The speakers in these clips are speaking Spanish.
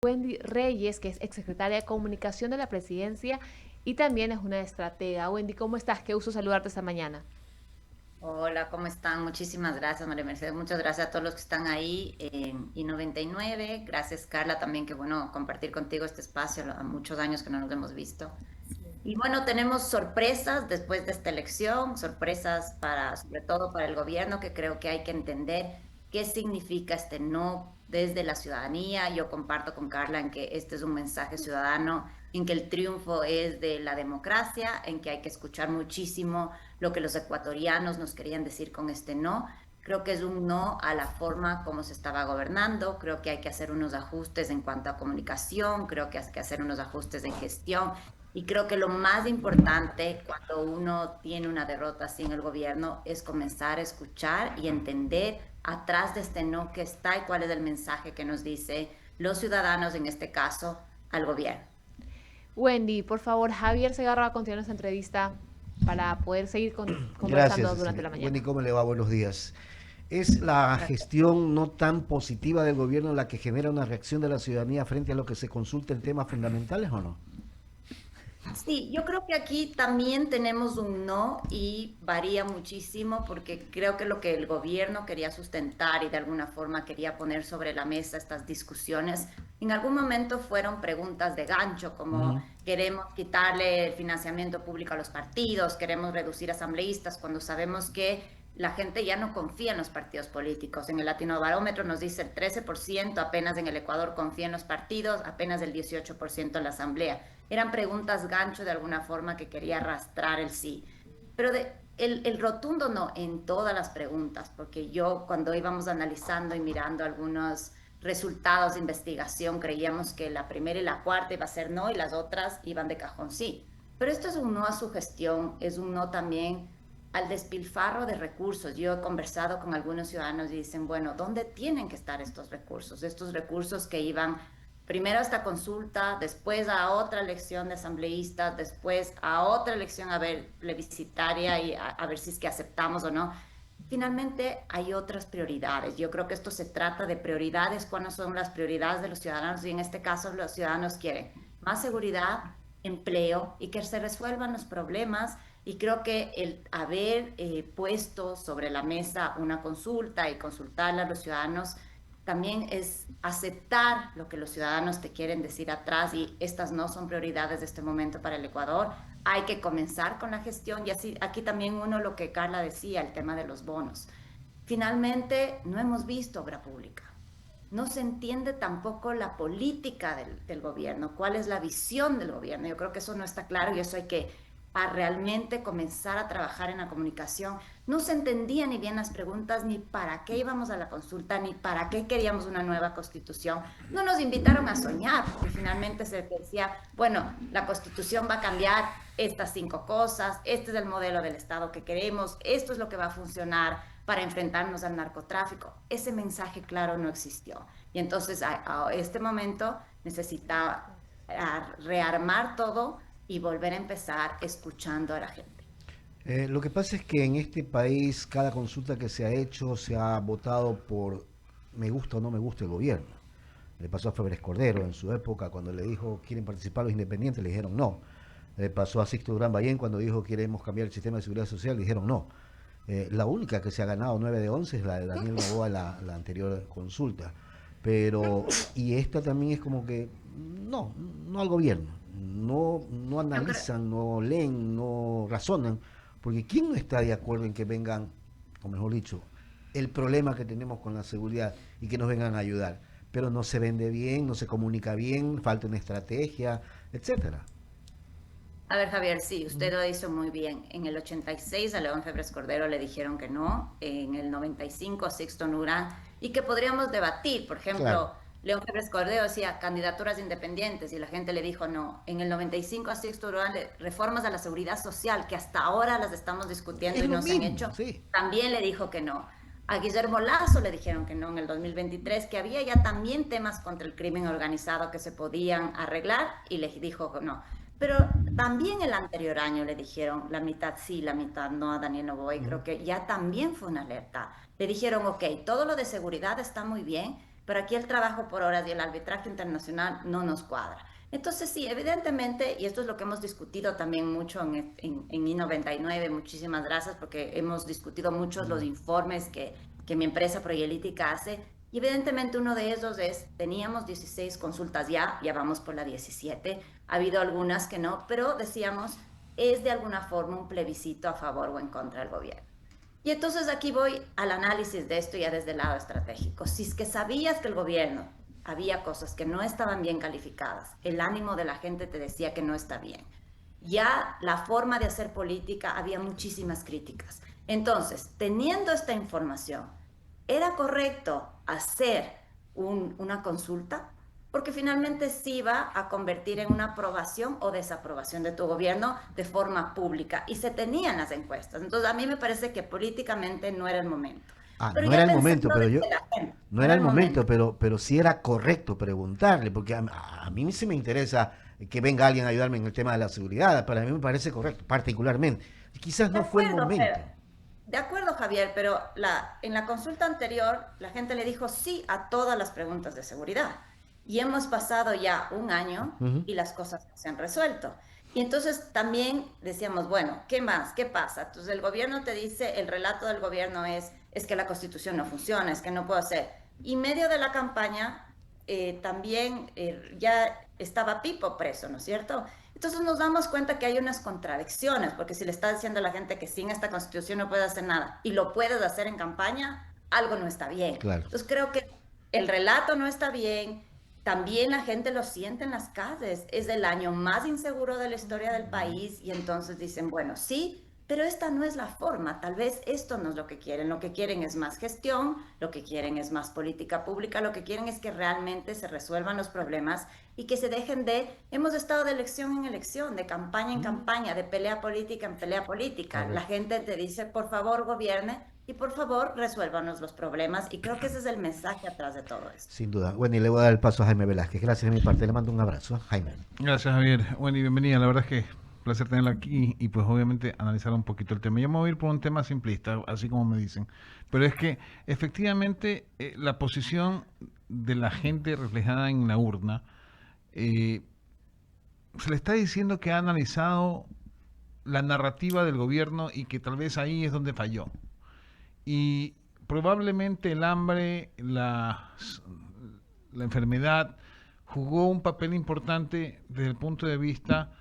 Wendy Reyes, que es exsecretaria de Comunicación de la Presidencia y también es una estratega. Wendy, ¿cómo estás? Qué gusto saludarte esta mañana. Hola, ¿cómo están? Muchísimas gracias, María Mercedes. Muchas gracias a todos los que están ahí en I99. Gracias, Carla, también. Qué bueno compartir contigo este espacio. A muchos años que no nos hemos visto. Y bueno, tenemos sorpresas después de esta elección, sorpresas para, sobre todo para el gobierno, que creo que hay que entender qué significa este no desde la ciudadanía. Yo comparto con Carla en que este es un mensaje ciudadano, en que el triunfo es de la democracia, en que hay que escuchar muchísimo lo que los ecuatorianos nos querían decir con este no. Creo que es un no a la forma como se estaba gobernando, creo que hay que hacer unos ajustes en cuanto a comunicación, creo que hay que hacer unos ajustes en gestión y creo que lo más importante cuando uno tiene una derrota así en el gobierno es comenzar a escuchar y entender atrás de este no que está y cuál es el mensaje que nos dice los ciudadanos, en este caso, al gobierno. Wendy, por favor, Javier Segarra va a continuar esta entrevista para poder seguir Gracias, conversando durante Cecilia. la Wendy, mañana. ¿cómo le va? Buenos días. ¿Es la Gracias. gestión no tan positiva del gobierno la que genera una reacción de la ciudadanía frente a lo que se consulta en temas fundamentales o no? Sí, yo creo que aquí también tenemos un no y varía muchísimo porque creo que lo que el gobierno quería sustentar y de alguna forma quería poner sobre la mesa estas discusiones, en algún momento fueron preguntas de gancho como Ujú. queremos quitarle el financiamiento público a los partidos, queremos reducir asambleístas cuando sabemos que la gente ya no confía en los partidos políticos. En el Latinobarómetro nos dice el 13%, apenas en el Ecuador confía en los partidos, apenas el 18% en la asamblea. Eran preguntas gancho de alguna forma que quería arrastrar el sí. Pero el rotundo no en todas las preguntas, porque yo cuando íbamos analizando y mirando algunos resultados de investigación creíamos que la primera y la cuarta iba a ser no y las otras iban de cajón sí. Pero esto es un no a su gestión, es un no también al despilfarro de recursos. Yo he conversado con algunos ciudadanos y dicen, bueno, ¿dónde tienen que estar estos recursos? Estos recursos que iban primero a esta consulta, después a otra elección de asambleístas, después a otra elección a ver plebiscitaria y a ver si es que aceptamos o no. Finalmente hay otras prioridades. Yo creo que esto se trata de prioridades, cuáles son las prioridades de los ciudadanos y en este caso los ciudadanos quieren más seguridad, empleo y que se resuelvan los problemas y creo que el haber puesto sobre la mesa una consulta y consultarle a los ciudadanos también es aceptar lo que los ciudadanos te quieren decir atrás y estas no son prioridades de este momento para el Ecuador. Hay que comenzar con la gestión y así aquí también uno lo que Carla decía, el tema de los bonos. Finalmente, no hemos visto obra pública. No se entiende tampoco la política del gobierno, cuál es la visión del gobierno. Yo creo que eso no está claro y eso hay que realmente comenzar a trabajar en la comunicación. No se entendía ni bien las preguntas, ni para qué íbamos a la consulta, ni para qué queríamos una nueva constitución. No nos invitaron a soñar, porque finalmente se decía, bueno, la constitución va a cambiar estas cinco cosas, este es el modelo del Estado que queremos, esto es lo que va a funcionar para enfrentarnos al narcotráfico. Ese mensaje claro no existió. Y entonces a este momento necesitaba rearmar todo y volver a empezar escuchando a la gente. Lo que pasa es que en este país cada consulta que se ha hecho se ha votado por me gusta o no me gusta el gobierno. Le pasó a Febres Cordero en su época cuando le dijo quieren participar los independientes, le dijeron no. Le pasó a Sixto Durán Ballén cuando dijo queremos cambiar el sistema de seguridad social, le dijeron no. La única que se ha ganado 9 de 11 es la de Daniel Noboa, la anterior consulta. Pero, y esta también es como que, no, no al gobierno. No, no Yo creo, analizan, no leen, no razonan. Porque ¿quién no está de acuerdo en que vengan, o mejor dicho, el problema que tenemos con la seguridad y que nos vengan a ayudar? Pero no se vende bien, no se comunica bien, falta una estrategia, etcétera. a ver, Javier, sí, usted lo hizo muy bien. En el 86 a León Febres Cordero le dijeron que no, en el 95 a Sixto Nura, y que podríamos debatir. Por Claro. ejemplo, León Febres Cordero decía candidaturas independientes y la gente le dijo no. En el 95 a Sixto Nura, reformas a la seguridad social, que hasta ahora las estamos discutiendo Es y lo no se han mismo, hecho, sí. también le dijo que no. A Guillermo Lazo le dijeron que no en el 2023, que había ya también temas contra el crimen organizado que se podían arreglar y le dijo que no. Pero también el anterior año le dijeron la mitad sí, la mitad no a Daniel Noboa y Ujú. creo que ya también fue una alerta. Le dijeron, ok, todo lo de seguridad está muy bien, pero aquí el trabajo por horas y el arbitraje internacional no nos cuadra. Entonces, sí, evidentemente, y esto es lo que hemos discutido también mucho en I99, muchísimas gracias, porque hemos discutido muchos los informes que mi empresa Proyelítica hace, y evidentemente uno de esos es, teníamos 16 consultas ya vamos por la 17, ha habido algunas que no, pero decíamos, es de alguna forma un plebiscito a favor o en contra del gobierno. Y entonces aquí voy al análisis de esto ya desde el lado estratégico. Si es que sabías que el gobierno había cosas que no estaban bien calificadas, el ánimo de la gente te decía que no está bien. Ya la forma de hacer política había muchísimas críticas. Entonces, teniendo esta información, ¿era correcto hacer una consulta? Porque finalmente sí iba a convertir en una aprobación o desaprobación de tu gobierno de forma pública y se tenían las encuestas. Entonces, a mí me parece que políticamente no era el momento. Pero No era ya el momento, pensando pero desde la gente, no no era era el el momento, momento. pero sí era correcto preguntarle, porque a mí sí me interesa que venga alguien a ayudarme en el tema de la seguridad, para mí me parece correcto, particularmente. Quizás De no fue el acuerdo, momento. de acuerdo, Javier, pero en la consulta anterior la gente le dijo sí a todas las preguntas de seguridad. Y hemos pasado ya un año Ujú. y las cosas no se han resuelto. Y entonces también decíamos, bueno, ¿qué más? ¿Qué pasa? Entonces el gobierno te dice, el relato del gobierno es que la constitución no funciona, es que no puedo hacer. Y medio de la campaña también ya estaba Pipo preso, ¿no es cierto? Entonces nos damos cuenta que hay unas contradicciones, porque si le estás diciendo a la gente que sin esta constitución no puede hacer nada y lo puedes hacer en campaña, algo no está bien. Claro. Entonces creo que el relato no está bien, también la gente lo siente en las calles, es el año más inseguro de la historia del país y entonces dicen, bueno, sí, pero esta no es la forma, tal vez esto no es lo que quieren es más gestión, lo que quieren es más política pública, lo que quieren es que realmente se resuelvan los problemas y que se dejen hemos estado de elección en elección, de campaña en campaña, de pelea política en pelea política. La Correcto. gente te dice, por favor, gobierne y por favor, resuélvanos los problemas y creo que ese es el mensaje atrás de todo esto. Sin duda. Bueno, y le voy a dar el paso a Jaime Velázquez. Gracias de mi parte. Le mando un abrazo. Jaime. Gracias, Javier. Bueno, y bienvenida. La verdad es que un placer tenerla aquí y pues obviamente analizar un poquito el tema. Yo me voy a ir por un tema simplista, así como me dicen. Pero es que efectivamente la posición de la gente reflejada en la urna, se le está diciendo que ha analizado la narrativa del gobierno y que tal vez ahí es donde falló. Y probablemente el hambre, la enfermedad, jugó un papel importante desde el punto de vista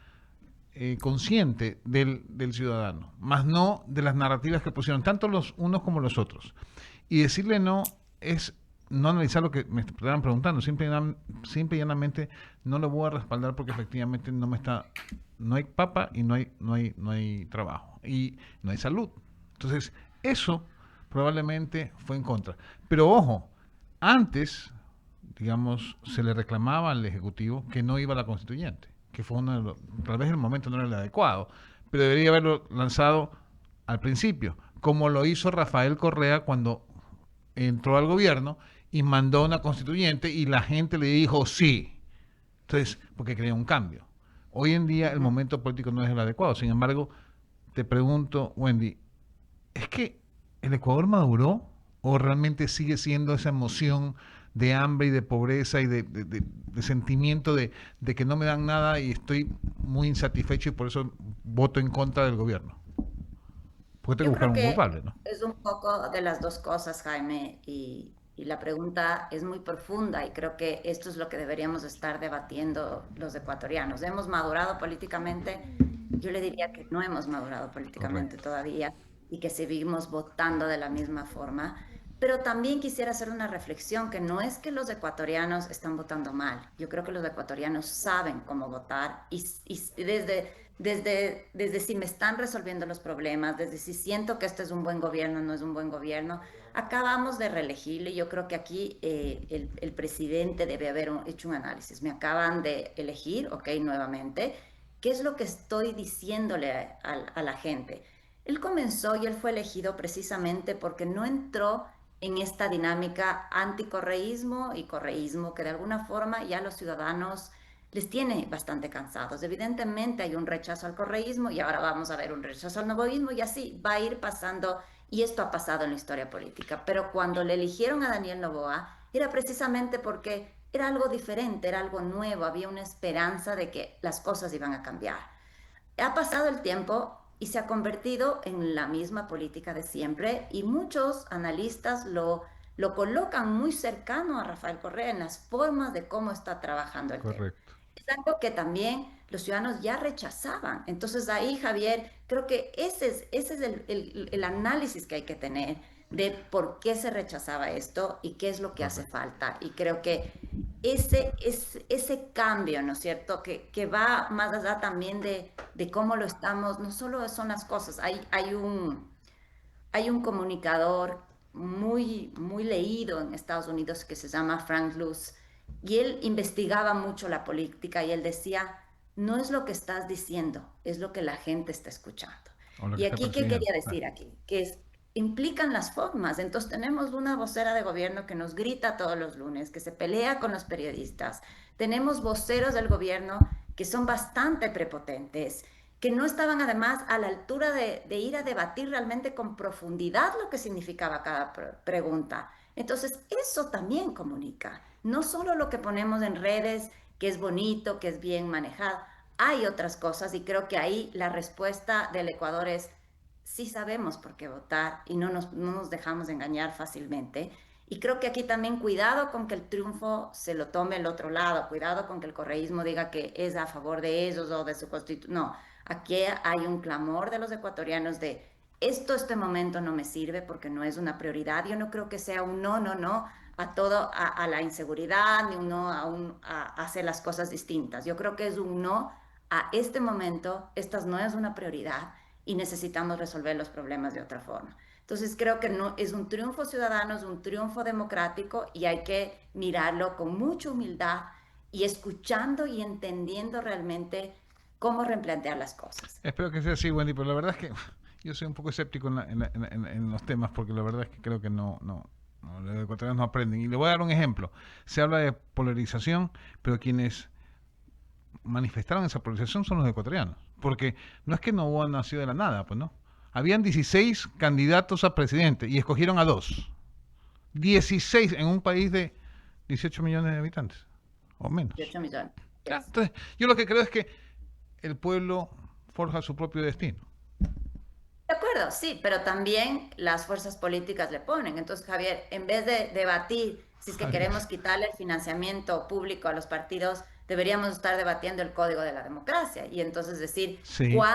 consciente del ciudadano, más no de las narrativas que pusieron tanto los unos como los otros. Y decirle no es no analizar lo que me estaban preguntando, simple y llanamente no lo voy a respaldar porque efectivamente no hay papa y no hay trabajo y no hay salud. Entonces, eso probablemente fue en contra. Pero ojo, antes, digamos, se le reclamaba al Ejecutivo que no iba a la Constituyente, que fue uno de los, tal vez el momento no era el adecuado, pero debería haberlo lanzado al principio, como lo hizo Rafael Correa cuando entró al gobierno y mandó una constituyente y la gente le dijo sí. Entonces, porque quería un cambio. Hoy en día el momento político no es el adecuado. Sin embargo, te pregunto, Wendy, ¿es que el Ecuador maduró o realmente sigue siendo esa emoción de hambre y de pobreza y de sentimiento de que no me dan nada y estoy muy insatisfecho y por eso voto en contra del gobierno? Porque tengo Yo que buscar creo un que culpable, ¿no? es un poco de las dos cosas, Jaime, y la pregunta es muy profunda y creo que esto es lo que deberíamos estar debatiendo los ecuatorianos. ¿Hemos madurado políticamente? Yo le diría que no hemos madurado políticamente Correcto. todavía y que seguimos votando de la misma forma. Pero también quisiera hacer una reflexión que no es que los ecuatorianos están votando mal. Yo creo que los ecuatorianos saben cómo votar y desde si me están resolviendo los problemas, desde si siento que este es un buen gobierno, no es un buen gobierno. Acabamos de reelegirle. Yo creo que aquí el presidente debe haber hecho un análisis. Me acaban de elegir, ok, nuevamente. ¿Qué es lo que estoy diciéndole a la gente? Él comenzó y él fue elegido precisamente porque no entró en esta dinámica anticorreísmo y correísmo que de alguna forma ya los ciudadanos les tiene bastante cansados. Evidentemente hay un rechazo al correísmo y ahora vamos a ver un rechazo al novoísmo y así va a ir pasando y esto ha pasado en la historia política. Pero cuando le eligieron a Daniel Noboa, era precisamente porque era algo diferente, era algo nuevo, había una esperanza de que las cosas iban a cambiar. Ha pasado el tiempo y se ha convertido en la misma política de siempre y muchos analistas lo colocan muy cercano a Rafael Correa en las formas de cómo está trabajando el tema. Correcto. Es algo que también los ciudadanos ya rechazaban. Entonces ahí, Javier, creo que ese es el análisis que hay que tener de por qué se rechazaba esto y qué es lo que hace Correcto. falta. Y creo que ese cambio, ¿no es cierto? Que va más allá también de cómo lo estamos, no solo son las cosas, hay un comunicador muy leído en Estados Unidos que se llama Frank Luce y él investigaba mucho la política y él decía, no es lo que estás diciendo, es lo que la gente está escuchando. O lo que Y está aquí, ¿qué percibiendo. quería decir aquí? Implican las formas. Entonces tenemos una vocera de gobierno que nos grita todos los lunes, que se pelea con los periodistas. Tenemos voceros del gobierno que son bastante prepotentes, que no estaban además a la altura de ir a debatir realmente con profundidad lo que significaba cada pregunta. Entonces, eso también comunica, no solo lo que ponemos en redes, que es bonito, que es bien manejado, hay otras cosas y creo que ahí la respuesta del Ecuador es, sí sabemos por qué votar y no nos dejamos engañar fácilmente. Y creo que aquí también cuidado con que el triunfo se lo tome el otro lado, cuidado con que el correísmo diga que es a favor de ellos o de su constitución. No, aquí hay un clamor de los ecuatorianos de este momento no me sirve porque no es una prioridad. Yo no creo que sea un no, no, no a todo, a la inseguridad, ni un no a hacer las cosas distintas. Yo creo que es un no a este momento, esta no es una prioridad y necesitamos resolver los problemas de otra forma. Entonces creo que no, es un triunfo ciudadano, es un triunfo democrático y hay que mirarlo con mucha humildad y escuchando y entendiendo realmente cómo replantear las cosas. Espero que sea así, Wendy, pero la verdad es que yo soy un poco escéptico en los temas porque la verdad es que creo que no, los ecuatorianos no aprenden. Y le voy a dar un ejemplo. Se habla de polarización, pero quienes manifestaron esa polarización son los ecuatorianos. Porque no es que no hubo nacido de la nada, pues no. Habían 16 candidatos a presidente y escogieron a dos. 16 en un país de 18 millones de habitantes, o menos. 18 millones. Ya, Yes. entonces, yo lo que creo es que el pueblo forja su propio destino. De acuerdo, sí, pero también las fuerzas políticas le ponen. Entonces, Javier, en vez de debatir si es que Javier. queremos quitarle el financiamiento público a los partidos, deberíamos estar debatiendo el código de la democracia y entonces decir Sí,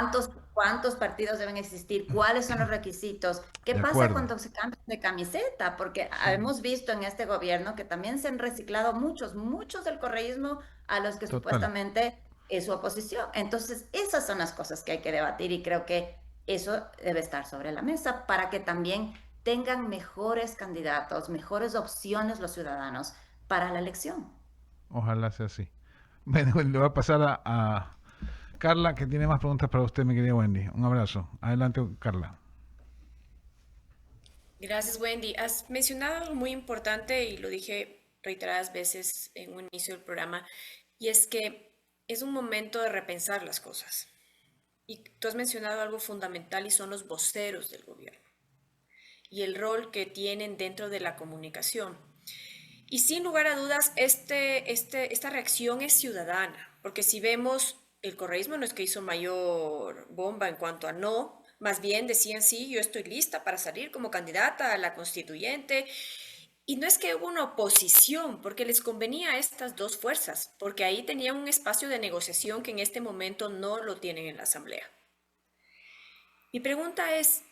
cuántos partidos deben existir, cuáles son los requisitos, qué de pasa acuerdo. cuando se cambian de camiseta, porque Sí, hemos visto en este gobierno que también se han reciclado muchos del correísmo a los que total. supuestamente es su oposición. Entonces, esas son las cosas que hay que debatir y creo que eso debe estar sobre la mesa para que también tengan mejores candidatos, mejores opciones los ciudadanos para la elección. Ojalá sea así. Bueno, le voy a pasar a Carla, que tiene más preguntas para usted, mi querida Wendy. Un abrazo. Adelante, Carla. Gracias, Wendy. Has mencionado algo muy importante y lo dije reiteradas veces en un inicio del programa, y es que es un momento de repensar las cosas. Y tú has mencionado algo fundamental y son los voceros del gobierno y el rol que tienen dentro de la comunicación. Y sin lugar a dudas, esta reacción es ciudadana, porque si vemos, el correísmo no es que hizo mayor bomba en cuanto a no, más bien decían sí, yo estoy lista para salir como candidata a la constituyente. Y no es que hubo una oposición, porque les convenía a estas dos fuerzas, porque ahí tenían un espacio de negociación que en este momento no lo tienen en la Asamblea. Mi pregunta es,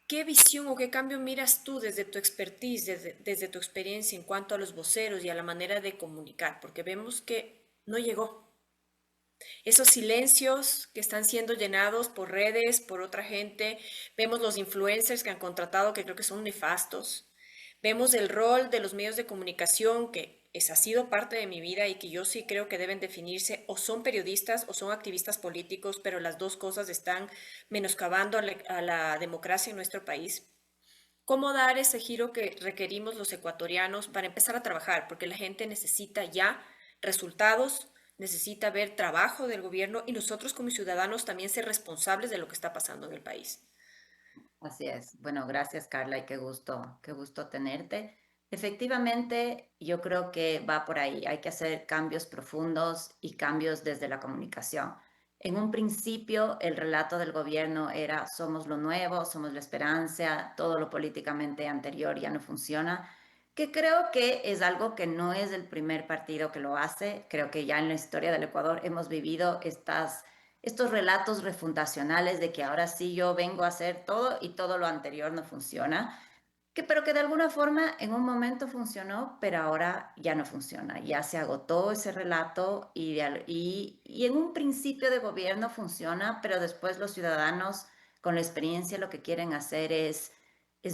¿qué visión o qué cambio miras tú desde tu expertise, desde tu experiencia en cuanto a los voceros y a la manera de comunicar? Porque vemos que no llegó. Esos silencios que están siendo llenados por redes, por otra gente, vemos los influencers que han contratado que creo que son nefastos, vemos el rol de los medios de comunicación que ha sido parte de mi vida y que yo sí creo que deben definirse o son periodistas o son activistas políticos, pero las dos cosas están menoscabando a la democracia en nuestro país. ¿Cómo dar ese giro que requerimos los ecuatorianos para empezar a trabajar? Porque la gente necesita ya resultados, necesita ver trabajo del gobierno y nosotros como ciudadanos también ser responsables de lo que está pasando en el país. Así es. Bueno, gracias Carla y qué gusto tenerte. Efectivamente, yo creo que va por ahí. Hay que hacer cambios profundos y cambios desde la comunicación. En un principio, el relato del gobierno era somos lo nuevo, somos la esperanza, todo lo políticamente anterior ya no funciona, que creo que es algo que no es el primer partido que lo hace. Creo que ya en la historia del Ecuador hemos vivido estos relatos refundacionales de que ahora sí yo vengo a hacer todo y todo lo anterior no funciona. Pero que de alguna forma en un momento funcionó, pero ahora ya no funciona. Ya se agotó ese relato y en un principio de gobierno funciona, pero después los ciudadanos con la experiencia lo que quieren hacer es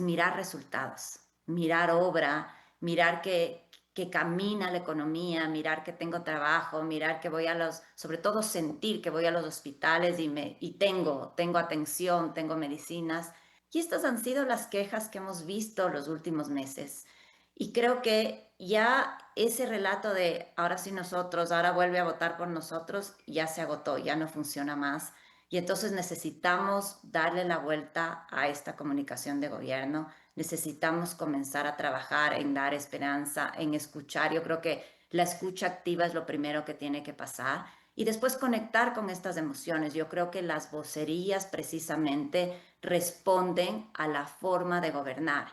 mirar resultados, mirar obra, mirar que camina la economía, mirar que tengo trabajo, mirar que voy a sobre todo sentir que voy a los hospitales y tengo atención, tengo medicinas. Y estas han sido las quejas que hemos visto los últimos meses. Y creo que ya ese relato de ahora sí nosotros, ahora vuelve a votar por nosotros, ya se agotó, ya no funciona más. Y entonces necesitamos darle la vuelta a esta comunicación de gobierno. Necesitamos comenzar a trabajar en dar esperanza, en escuchar. Yo creo que la escucha activa es lo primero que tiene que pasar. Y después conectar con estas emociones. Yo creo que las vocerías precisamente responden a la forma de gobernar.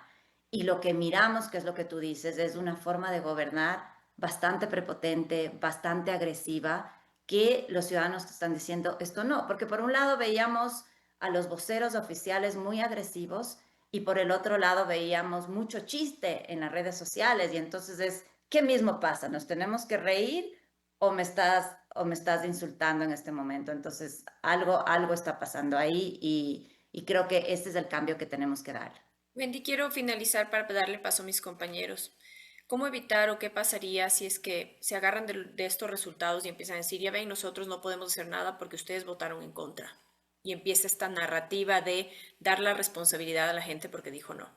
Y lo que miramos, que es lo que tú dices, es una forma de gobernar bastante prepotente, bastante agresiva, que los ciudadanos están diciendo esto no, porque por un lado veíamos a los voceros oficiales muy agresivos y por el otro lado veíamos mucho chiste en las redes sociales y entonces ¿qué mismo pasa? ¿Nos tenemos que reír o me estás insultando en este momento? Entonces, algo está pasando ahí y creo que este es el cambio que tenemos que dar. Wendy, quiero finalizar para darle paso a mis compañeros. ¿Cómo evitar o qué pasaría si es que se agarran de estos resultados y empiezan a decir, ya ven, nosotros no podemos hacer nada porque ustedes votaron en contra? Y empieza esta narrativa de dar la responsabilidad a la gente porque dijo no.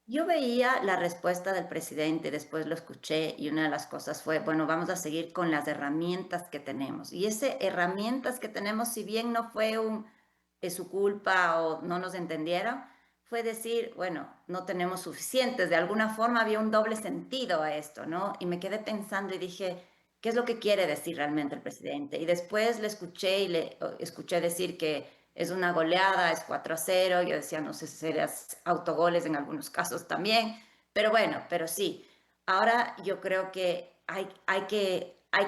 Yo veía la respuesta del presidente, después lo escuché y una de las cosas fue, bueno, vamos a seguir con las herramientas que tenemos. Y esas herramientas que tenemos, si bien no fue es su culpa o no nos entendieron, fue decir, bueno, no tenemos suficientes. De alguna forma había un doble sentido a esto, ¿no? Y me quedé pensando y dije, ¿qué es lo que quiere decir realmente el presidente? Y después le escuché y le escuché decir que es una goleada, es 4-0. Yo decía, no sé si serían autogoles en algunos casos también, pero bueno, pero sí. Ahora yo creo que hay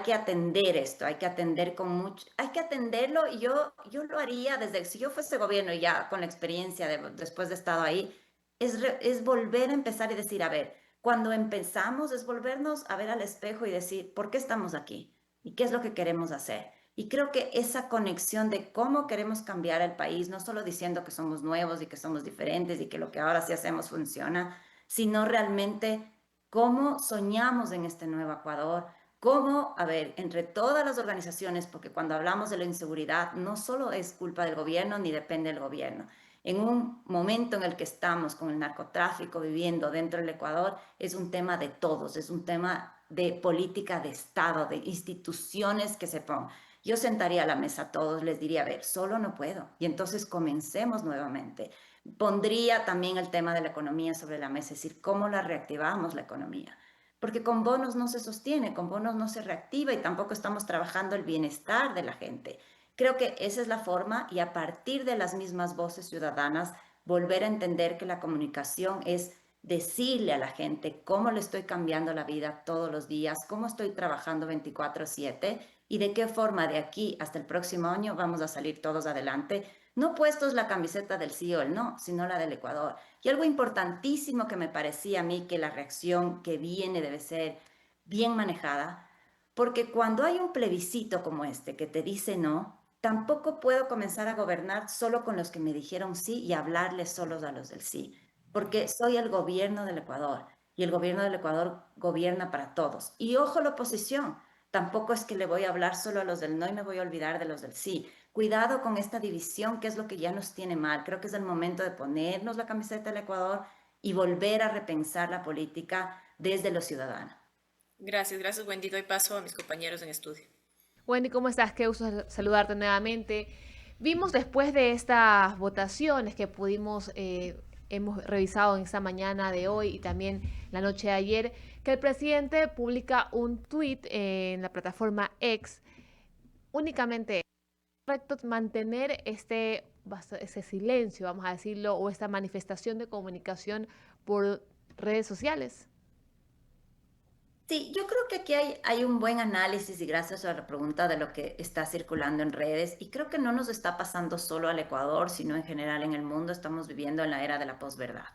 que atender esto, hay que atender con mucho, hay que atenderlo y yo lo haría desde, si yo fuese gobierno ya con la experiencia después de estado ahí, es volver a empezar y decir, a ver, cuando empezamos es volvernos a ver al espejo y decir, ¿por qué estamos aquí? ¿Y qué es lo que queremos hacer? Y creo que esa conexión de cómo queremos cambiar el país, no solo diciendo que somos nuevos y que somos diferentes y que lo que ahora sí hacemos funciona, sino realmente cómo soñamos en este nuevo Ecuador, cómo, a ver, entre todas las organizaciones, porque cuando hablamos de la inseguridad no solo es culpa del gobierno ni depende del gobierno. En un momento en el que estamos con el narcotráfico viviendo dentro del Ecuador, es un tema de todos, es un tema de política de Estado, de instituciones que se pongan. Yo sentaría a la mesa a todos, les diría, a ver, solo no puedo. Y entonces comencemos nuevamente. Pondría también el tema de la economía sobre la mesa, es decir, cómo la reactivamos la economía. Porque con bonos no se sostiene, con bonos no se reactiva y tampoco estamos trabajando el bienestar de la gente. Creo que esa es la forma y a partir de las mismas voces ciudadanas, volver a entender que la comunicación es decirle a la gente cómo le estoy cambiando la vida todos los días, cómo estoy trabajando 24/7 y de qué forma de aquí hasta el próximo año vamos a salir todos adelante, no puestos la camiseta del sí o el no, sino la del Ecuador. Y algo importantísimo que me parecía a mí que la reacción que viene debe ser bien manejada, porque cuando hay un plebiscito como este que te dice no, tampoco puedo comenzar a gobernar solo con los que me dijeron sí y hablarles solos a los del sí, porque soy el gobierno del Ecuador y el gobierno del Ecuador gobierna para todos. Y ojo la oposición, tampoco es que le voy a hablar solo a los del no y me voy a olvidar de los del sí. Cuidado con esta división, que es lo que ya nos tiene mal. Creo que es el momento de ponernos la camiseta del Ecuador y volver a repensar la política desde los ciudadanos. Gracias, Wendy. Doy paso a mis compañeros en estudio. Wendy, ¿cómo estás? Qué gusto saludarte nuevamente. Vimos después de estas votaciones que pudimos hemos revisado en esta mañana de hoy y también la noche de ayer, que el presidente publica un tweet en la plataforma X únicamente correcto mantener ese silencio, vamos a decirlo, o esta manifestación de comunicación por redes sociales? Sí, yo creo que aquí hay un buen análisis y gracias a la pregunta de lo que está circulando en redes y creo que no nos está pasando solo al Ecuador, sino en general en el mundo. Estamos viviendo en la era de la posverdad.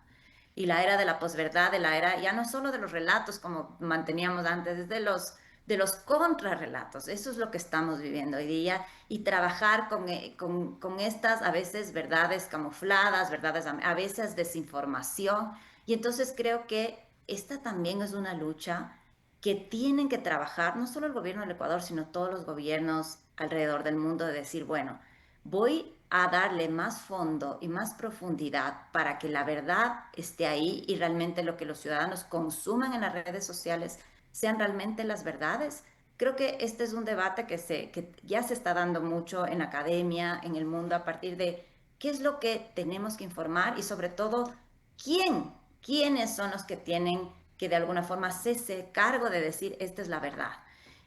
Y la era de la posverdad, de la era ya no solo de los relatos como manteníamos antes, es de los contrarrelatos. Eso es lo que estamos viviendo hoy día y trabajar con estas a veces verdades camufladas, verdades a veces desinformación. Y entonces creo que esta también es una lucha que tienen que trabajar, no solo el gobierno del Ecuador, sino todos los gobiernos alrededor del mundo, de decir, bueno, voy a darle más fondo y más profundidad para que la verdad esté ahí y realmente lo que los ciudadanos consuman en las redes sociales sean realmente las verdades. Creo que este es un debate que ya se está dando mucho en la academia, en el mundo, a partir de qué es lo que tenemos que informar y sobre todo, quiénes son los que tienen que de alguna forma hacerse cargo de decir esta es la verdad.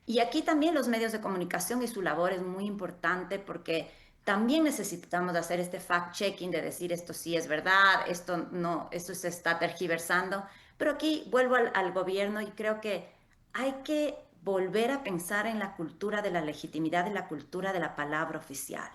Y aquí también los medios de comunicación y su labor es muy importante porque también necesitamos hacer este fact-checking de decir esto sí es verdad, esto no, esto se está tergiversando. Pero aquí vuelvo al gobierno y creo que hay que volver a pensar en la cultura de la legitimidad y la cultura de la palabra oficial.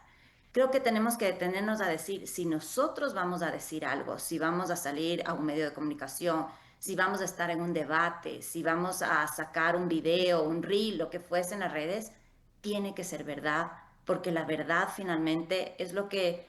Creo que tenemos que detenernos a decir, si nosotros vamos a decir algo, si vamos a salir a un medio de comunicación, si vamos a estar en un debate, si vamos a sacar un video, un reel, lo que fuese en las redes, tiene que ser verdad, porque la verdad finalmente es lo que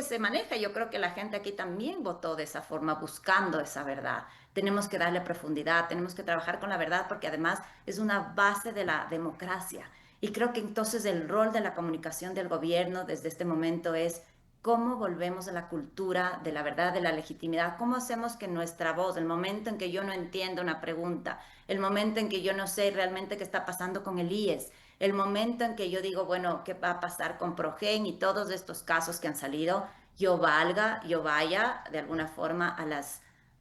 se maneja. Yo creo que la gente aquí también votó de esa forma, buscando esa verdad. Tenemos que darle profundidad, tenemos que trabajar con la verdad, porque además es una base de la democracia. Y creo que entonces el rol de la comunicación del gobierno desde este momento es cómo volvemos a la cultura de la verdad, de la legitimidad, cómo hacemos que nuestra voz, el momento en que yo no entiendo una pregunta, el momento en que yo no sé realmente qué está pasando con el IES, el momento en que yo digo, bueno, ¿qué va a pasar con Progen y todos estos casos que han salido? Yo vaya de alguna forma a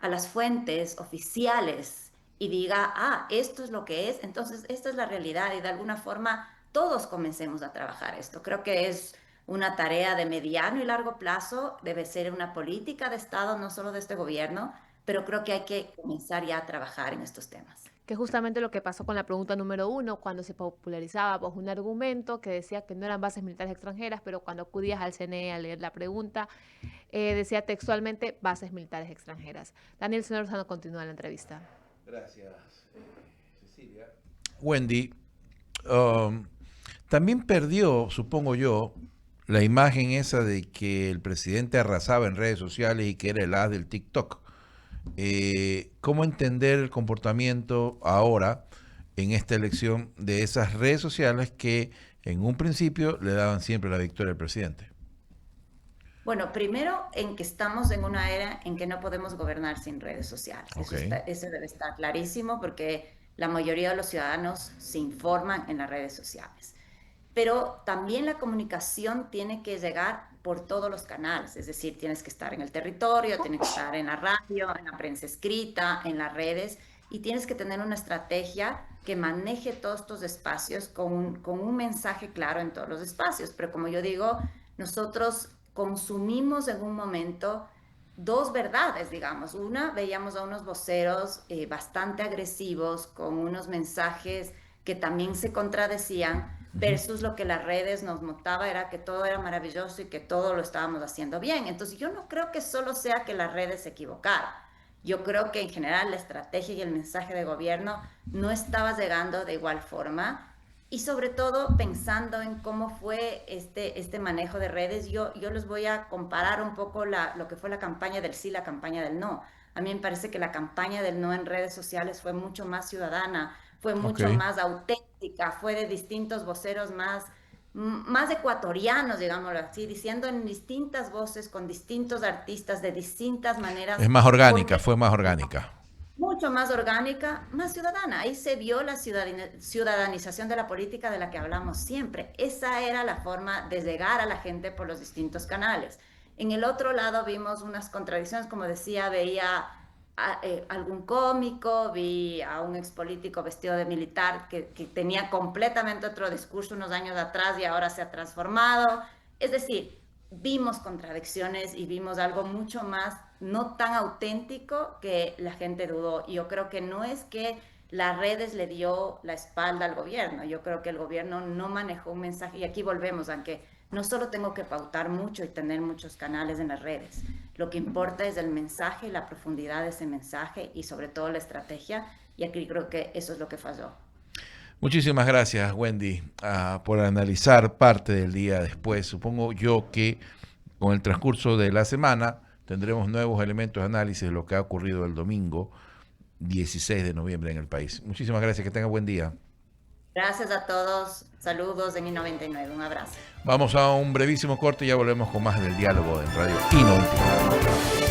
las fuentes oficiales y diga, esto es lo que es, entonces esta es la realidad y de alguna forma todos comencemos a trabajar esto. Creo que es una tarea de mediano y largo plazo, debe ser una política de Estado, no solo de este gobierno, pero creo que hay que comenzar ya a trabajar en estos temas. Que es justamente lo que pasó con la pregunta número 1, cuando se popularizaba pues, un argumento que decía que no eran bases militares extranjeras, pero cuando acudías al CNE a leer la pregunta, decía textualmente bases militares extranjeras. Daniel Senorzano continúa la entrevista. Gracias, Cecilia. Wendy, también perdió, supongo yo, la imagen esa de que el presidente arrasaba en redes sociales y que era el as del TikTok. ¿Cómo entender el comportamiento ahora en esta elección de esas redes sociales que en un principio le daban siempre la victoria al presidente? Bueno, primero en que estamos en una era en que no podemos gobernar sin redes sociales. Okay. Eso debe estar clarísimo porque la mayoría de los ciudadanos se informan en las redes sociales. Pero también la comunicación tiene que llegar por todos los canales, es decir, tienes que estar en el territorio, tienes que estar en la radio, en la prensa escrita, en las redes, y tienes que tener una estrategia que maneje todos estos espacios con un mensaje claro en todos los espacios. Pero como yo digo, nosotros consumimos en un momento dos verdades, digamos. Una, veíamos a unos voceros bastante agresivos, con unos mensajes que también se contradecían, versus lo que las redes nos mostraba era que todo era maravilloso y que todo lo estábamos haciendo bien. Entonces yo no creo que solo sea que las redes se equivocaron. Yo creo que en general la estrategia y el mensaje de gobierno no estaba llegando de igual forma y sobre todo pensando en cómo fue este manejo de redes. Yo les voy a comparar un poco lo que fue la campaña del sí, la campaña del no. A mí me parece que la campaña del no en redes sociales fue mucho más ciudadana, fue mucho más auténtica, fue de distintos voceros más ecuatorianos, digámoslo así, diciendo en distintas voces, con distintos artistas, de distintas maneras. Es más orgánica, fue más orgánica. Mucho más orgánica, más ciudadana. Ahí se vio la ciudadanización de la política de la que hablamos siempre. Esa era la forma de llegar a la gente por los distintos canales. En el otro lado vimos unas contradicciones, como decía, veía algún cómico, vi a un expolítico vestido de militar que tenía completamente otro discurso unos años atrás y ahora se ha transformado. Es decir, vimos contradicciones y vimos algo mucho más no tan auténtico que la gente dudó. Y yo creo que no es que las redes le dio la espalda al gobierno, yo creo que el gobierno no manejó un mensaje, y aquí volvemos, aunque no solo tengo que pautar mucho y tener muchos canales en las redes, lo que importa es el mensaje, la profundidad de ese mensaje y sobre todo la estrategia, y aquí creo que eso es lo que falló. Muchísimas gracias, Wendy, por analizar parte del día después. Supongo yo que con el transcurso de la semana tendremos nuevos elementos de análisis de lo que ha ocurrido el domingo 16 de noviembre en el país. Muchísimas gracias, que tenga buen día. Gracias a todos, saludos en I99, un abrazo. Vamos a un brevísimo corte y ya volvemos con más del diálogo en Radio I99.